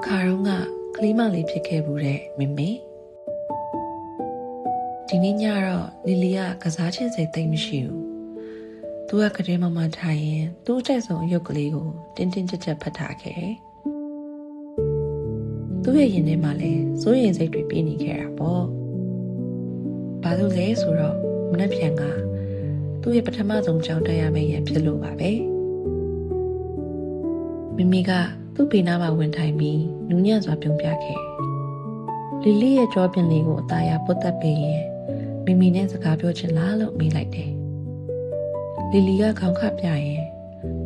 ခါတော့ကကလေးမလေးဖြစ်ခဲ့ဘူးတဲ့မေမေဒီနေ့ညတော့လီလီကကစားချင်စိတ်သိမ့်မရှိဘူးသူကကလေးမထိုင်ရင်သူ့အကြိုက်ဆုံးအယုတ်ကလေးကိုတင်းတင်းကြပ်ကြပ်ဖတ်ထားခဲ့တယ်သူ့ရဲ့ရင်ထဲမှာလည်းစိုးရိမ်စိတ်တွေပြင်းနေခဲ့တာပေါ့ဘာလို့လဲဆိုတော့မနှက်ဖြန်ကသူ့ရဲ့ပထမဆုံးကြောင်းတက်ရမယ့်ရန်ဖြစ်လို့ပါပဲမိမိကသူ့ဘေးနားမှာဝင်ထိုင်ပြီးနူးညံ့စွာပြုံးပြခဲ့လီလီရဲ့ကြောပြင်လေးကိုအသားရပုတ်တက်ပြီးရင်မိမိနဲ့စကားပြောချင်လားလို့မေးလိုက်တယ်လီလီကခေါင်းခပြရင်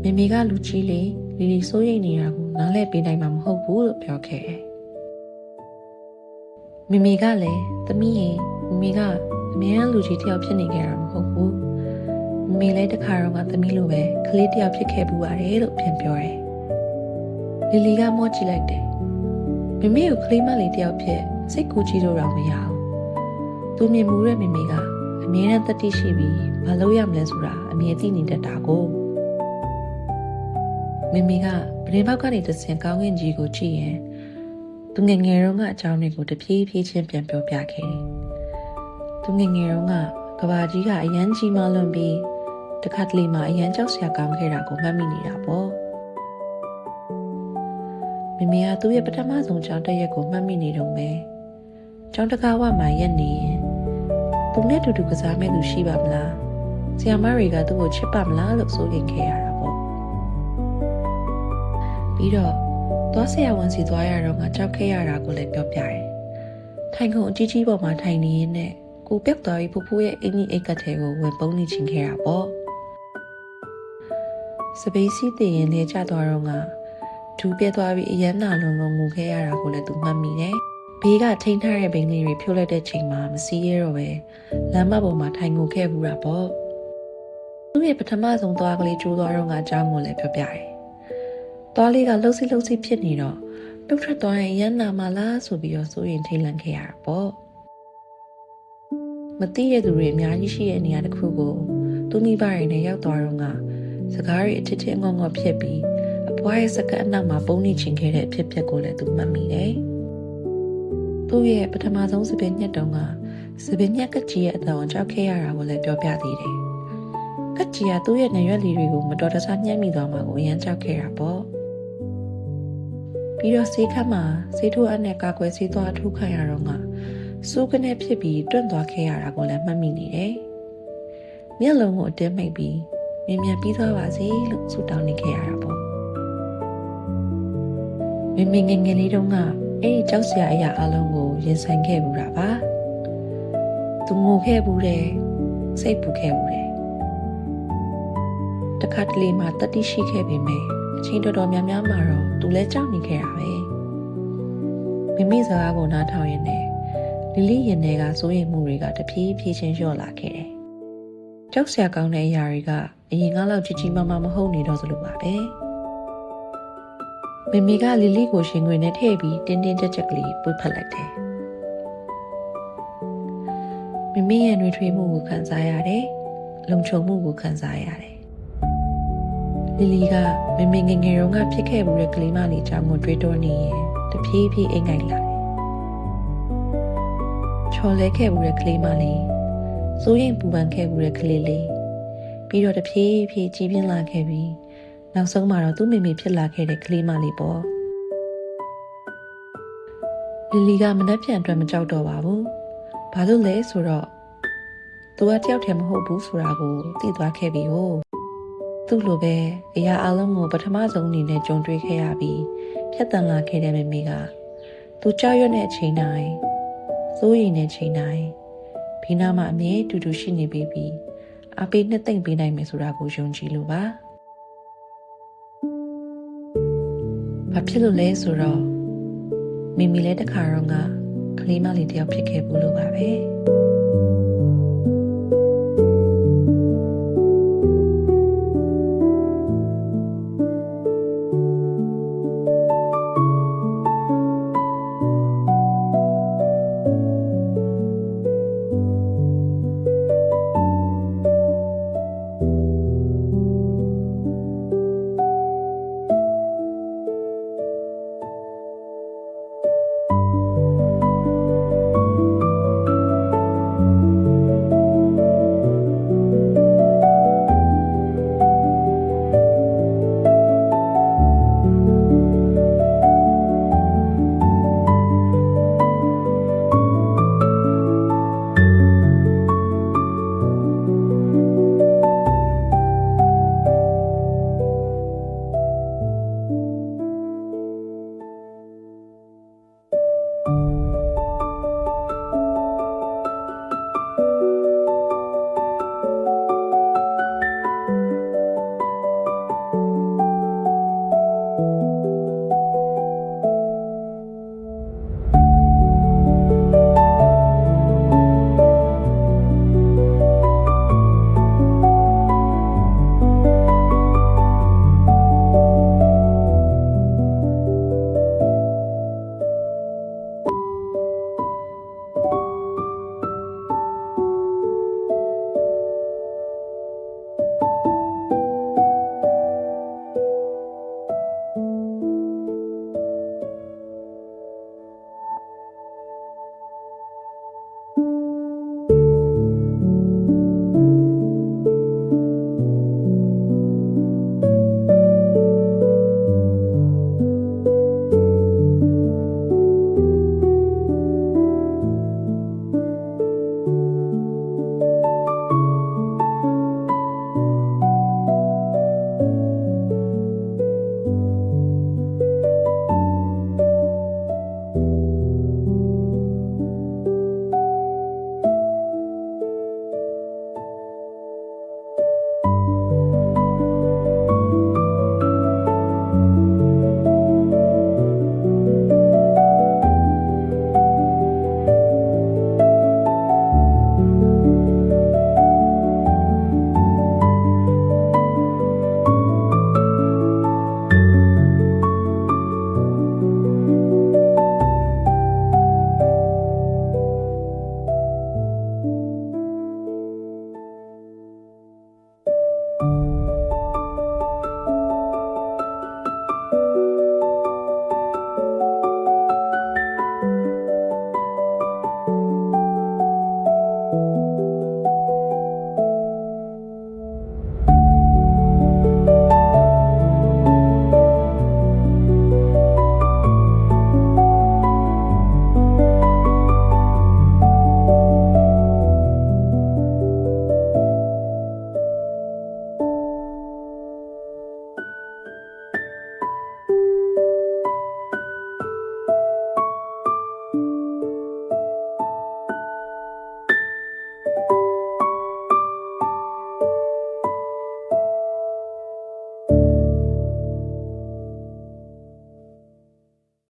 မိမိကလူကြီးလေးလီလီစိုးရိမ်နေတာကိုနားလဲပေးနိုင်မှာမဟုတ်ဘူးလို့ပြောခဲ့တယ်မိမိကလည်းသမီးရင်မိမိကအမြဲတမ်းလူကြီးတစ်ယောက်ဖြစ်နေကြတာမဟုတ်ဘူးမိမိလည်းတစ်ခါတော့ကသမီးလိုပဲကလေးတစ်ယောက်ဖြစ်ခဲ့ပူပါတယ်လို့ပြန်ပြောတယ်လီလီကမော့ကြည့်လိုက်တယ်မိမိကိုကလေးမလေးတစ်ယောက်ဖြစ်စိတ်ကူးကြည့်လို့တော့မရဘူးသူမြင်မှုတဲ့မိမိကအမြဲတမ်းတတိရှိပြီးမလုပ်ရမလဲဆိုတာအမြဲသိနေတတ်တာကိုမိမိကပရင်ပေါက်ကနေတစ်ဆင့်ကောင်းကင်ကြီးကိုကြည့်ရင်သူငယ်ငယ်တုန်းကအကြောင်းတွေကိုတဖြည်းဖြည်းချင်းပြန်ပြောပြခဲ့တယ်သူငယ်ငယ်တုန်းကကဘာကြီးကအရန်ကြီးမှလွန်ပြီးတခါတလေမှအရန်ကြောက်စရာကောင်းခဲ့တာကိုမှတ်မိနေတာပေါ့မိမိကသူ့ရဲ့ပထမဆုံးကြောင်းတက်ရက်ကိုမှတ်မိနေတော့မယ်ကျောင်းတကားဝမှာရက်နေရင်သူနဲ့တူတူကစားမဲ့သူရှိပါမလားဆရာမတွေကသူ့ကိုချစ်ပါမလားလို့စိုးရိမ်ခဲ့ရတာပေါ့ပြီးတော့သွားဆရာဝန်စီသွားရတော့ငါကြောက်ခဲ့ရတာကိုလည်းပြောပြတယ်ထိုင်ခုံအကြီးကြီးပေါ်မှာထိုင်နေရင်းနဲ့ကိုပြက်သွားပြီးဖူဖူရဲ့အင်ကြီးအိတ်ကထဲကိုဝင်ပုန်းနေချင်ခဲ့တာပေါ့စပိစီးတည်ရင်လေကျသွားတော့ငါဒူးပြက်သွားပြီးအရန်နာလုံးလုံးငိုခဲ့ရတာကိုလည်းသူမှတ်မိတယ်ဘေးကထိန်းထားတဲ့ဘိန်းလေးတွေဖြိုးလိုက်တဲ့ချိန်မှာမစီးရတော့ပဲလမ်းမပေါ်မှာထိုင်ငိုခဲ့ဘူးတာပေါ့သူ့ရဲ့ပထမဆုံးသွားကလေးကျိုးသွားတော့ကအကြောင်းကိုလည်းပြောပြတယ်သွားလေးကလှုပ်စီဖြစ်နေတော့ပြုတ်ထွက်သွားရင်ရန်နာမလားဆိုပြီးတော့စိုးရင်ထိတ်လန့်ခဲ့ရတာပေါ့မသိရသူတွေအများကြီးရှိတဲ့နေရာတစ်ခုကိုသူမိဘတွေနဲ့ရောက်သွားတော့ကစကားတွေအထစ်ထစ်ငေါငေါဖြစ်ပြီးအပွားရဲ့စကားအနောက်မှာပုံနေချင်ခဲ့တဲ့အဖြစ်အပျက်ကိုလည်းသူမှတ်မိတယ်သူ့ရဲ့ပထမဆုံးစပင်းညက်တုံးကစပင်းညက်ကကြီးရဲ့အတောင်ကြောက်ခဲ့ရတာကိုလည်းပြောပြသေးတယ်ကကြီးကသူ့ရဲ့နေရွက်လီတွေကိုမတော်တဆညှက်မိသွားမှာကိုအရန်ကြောက်ခဲ့တာပေါ့ပြီးတော့ဆေးခန်းမှာဆေးထိုးအပ်နဲ့ကာကွယ်ဆေးသွားထိုးခံရတော့ကစိုးကနေဖြစ်ပြီးတွန့်သွားခဲ့ရတာကိုလည်းမှတ်မိနေတယ်မျက်လုံးကိုအတင်းမိတ်ပြီးမြင်ပြီးသွားပါစေလို့ဆုတောင်းနေခဲ့ရတာပေါ့ငယ်လေးတုန်းကအဲ့ဒီကြောက်စရာအရာအလုံးကိုရင်ဆိုင်ခဲ့ဘူးတာပါသူငိုခဲ့ဘူးတယ်စိတ်ပူခဲ့ဘူးတယ်တခါတလေမှတတိရှိခဲ့ပေမဲ့အချိန်တော်တော်များများမှာတော့သူလည်းကြောက်နေခဲ့တာပဲမိစကားကိုနားထောင်ရင်းနဲ့လီလီရင်ထဲကစိုးရိမ်မှုတွေကတဖြည်းဖြည်းချင်းလျော့လာခဲ့တယ်ကြောက်စရာကောင်းတဲ့အရာတွေကအရင်ကလောက်ကြီးမားမားမဟုတ်နေတော့သလိုပါပဲမိကလီလီကိုရှင်ခွေနဲ့ထည့်ပြီးတင်းတင်းကြပ်ကြပ်ကလေးပွေ့ဖက်လိုက်တယ်မိရဲ့နှွေးထွေးမှုကိုခံစားရတယ်လုံခြုံမှုကိုခံစားရတယ်လီလီကမိငယ်ငယ်တုန်းကဖြစ်ခဲ့မှုတဲ့ကလေးမလေးကြောင့်ကိုတွေးတောနေရင်တဖြည်းဖြည်းအိမ်ငိုင်လာတယ်ချော်လဲခဲ့မှုတဲ့ကလေးမလေးစိုးရိမ်ပူပန်ခဲ့မှုတဲ့ကလေးလေးပြီးတော့တဖြည်းဖြည်းကြီးပြင်းလာခဲ့ပြီးနောက်ဆုံးမှာတော့သူ့မိဖြစ်လာခဲ့တဲ့ကလေးမလေးပေါ့လီလီကမနှက်ပြန်အတွက်မကြောက်တော့ပါဘူးဘာလို့လဲဆိုတော့သူကတယောက်တည်းမဟုတ်ဘူးဆိုတာကိုသိသွားခဲ့ပြီဟုတ်သူ့လိုပဲအရာအလုံးကိုပထမဆုံးအနေနဲ့ကြုံတွေ့ခဲ့ရပြီးဖြတ်တန်းလာခဲ့တဲ့မိကသူကြောက်ရွံ့တဲ့အချိန်တိုင်းစိုးရိမ်တဲ့အချိန်တိုင်းဘေးနားမှာအမြဲတူတူရှိနေပြီးအပေးနှစ်သိမ့်ပေးနိုင်မယ်ဆိုတာကိုယုံကြည်လို့ပါဘာဖြစ်လို့လဲဆိုတော့မိလည်းတခါတော့ကလေးမလေးတယောက်ဖြစ်ခဲ့ဘူးလို့ပါပဲ ။